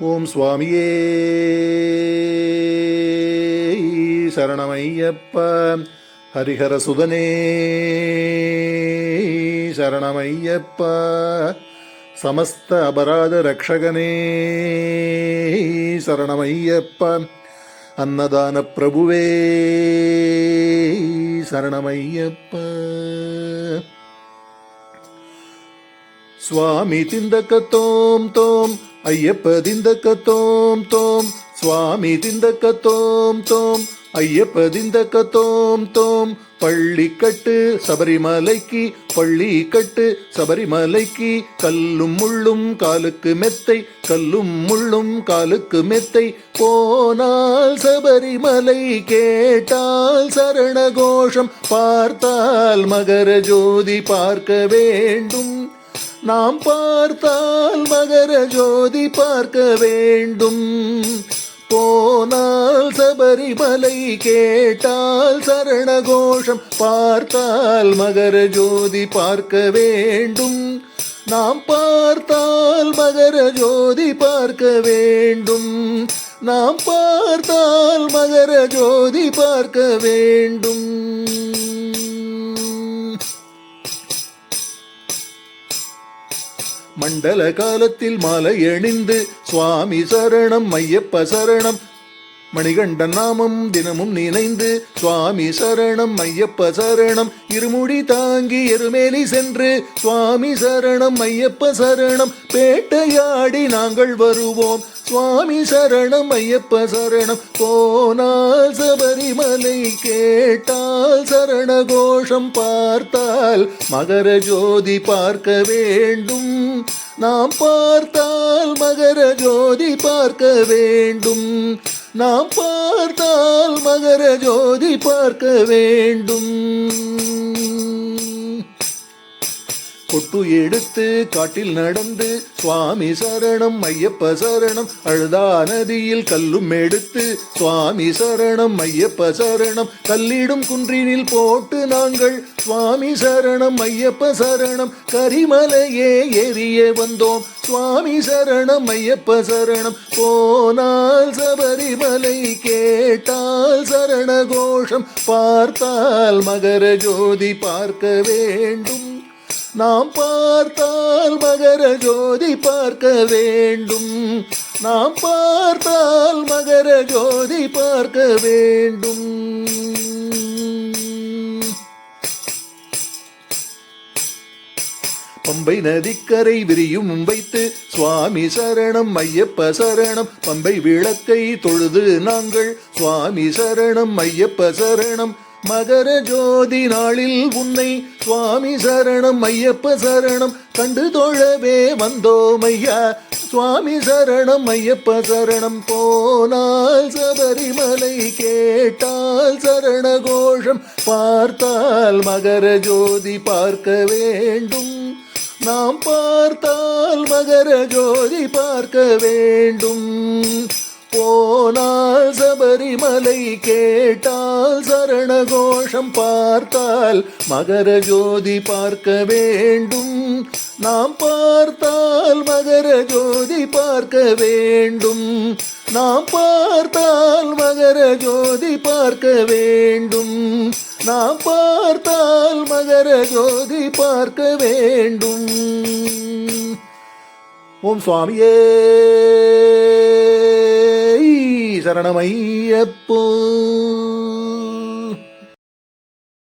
ஓம் சுவாமியே சரணமையப்ப. ஹரிஹர சுதனே சரணமையப்ப. சமஸ்த அபராத ரக்ஷகனே சரணமையப்ப. அன்னதான பிரபுவே சரணமையப்ப. சுவாமி திந்தக்க தோம் தோம் ஐயப்ப திந்தக்க தோம் தோம். சுவாமி திந்தக்க தோம் தோம் ஐயப்ப திந்தக்க தோம் தோம். பள்ளி கட்டு சபரிமலைக்கு பள்ளி கட்டு சபரிமலைக்கு. கல்லும் முள்ளும் காலுக்கு மெத்தை கல்லும் முள்ளும் காலுக்கு மெத்தை. போனால் சபரிமலை கேட்டால் சரண கோஷம் பார்த்தால் மகர ஜோதி பார்க்க வேண்டும். நாம் பார்த்தால் மகர ஜோதி பார்க்க வேண்டும். போனால் சபரிமலை கேட்டால் சரண கோஷம் பார்த்தால் மகர ஜோதி பார்க்க வேண்டும். நாம் பார்த்தால் மகர ஜோதி பார்க்க வேண்டும். நாம் பார்த்தால் மகர ஜோதி பார்க்க வேண்டும். மண்டல காலத்தில் மாலை அணிந்து சுவாமி சரணம் ஐயப்ப சரணம் மணிகண்டன் நாமம் தினமும் நினைந்து சுவாமி சரணம் ஐயப்ப சரணம். இருமுடி தாங்கி எருமேலி சென்று சுவாமி சரணம் ஐயப்ப சரணம். பேட்டையாடி நாங்கள் வருவோம் சுவாமி சரணம் ஐயப்ப சரணம். போனால் சபரிமலை கேட்டால் சரண கோஷம் பார்த்தால் மகர ஜோதி பார்க்க வேண்டும். நாம் பார்த்தால் மகர ஜோதி பார்க்க வேண்டும். நாம் பார்த்தால் மகர ஜோதி பார்க்க வேண்டும். கொட்டு எடுத்து காட்டில் நடந்து சுவாமி சரணம் ஐயப்ப சரணம். அழுதா நதியில் கல்லும் எடுத்து சுவாமி சரணம் ஐயப்ப சரணம். கல்லிடும் குன்றினில் போட்டு நாங்கள் சுவாமி சரணம் ஐயப்ப சரணம். கரிமலையே எரிய வந்தோம் சுவாமி சரணம் ஐயப்ப சரணம். போனால் சபரிமலை கேட்டால் சரண கோஷம் பார்த்தால் மகர ஜோதி பார்க்க வேண்டும். நாம் பார்த்தால் மகர ஜோதி பார்க்க வேண்டும். நாம் பார்த்தால் மகர ஜோதி பார்க்க வேண்டும். பம்பை நதிக்கரை விரியும் வைத்து சுவாமி சரணம் ஐயப்ப சரணம். பம்பை விளக்கை தொழுது நாங்கள் சுவாமி சரணம் ஐயப்ப சரணம். மகர ஜோதி நாளில் உன்னை சுவாமி சரணம் ஐயப்ப சரணம். கண்டு தொழவே வந்தோம் ஐயா சுவாமி சரணம் ஐயப்ப சரணம். போனால் சபரிமலை கேட்டால் சரண கோஷம் பார்த்தால் மகர ஜோதி பார்க்க வேண்டும். நாம் பார்த்தால் மகர ஜோதி பார்க்க வேண்டும். போனால் சபரிமலை கேட்டால் சரண கோஷம் பார்த்தால் மகர ஜோதி பார்க்க வேண்டும். நாம் பார்த்தால் மகர ஜோதி பார்க்க வேண்டும். நாம் பார்த்தால் மகர ஜோதி பார்க்க வேண்டும். நாம் பார்த்தால் மகர ஜோதி பார்க்க வேண்டும். ஓம் சுவாமியே சரணமையப்போ.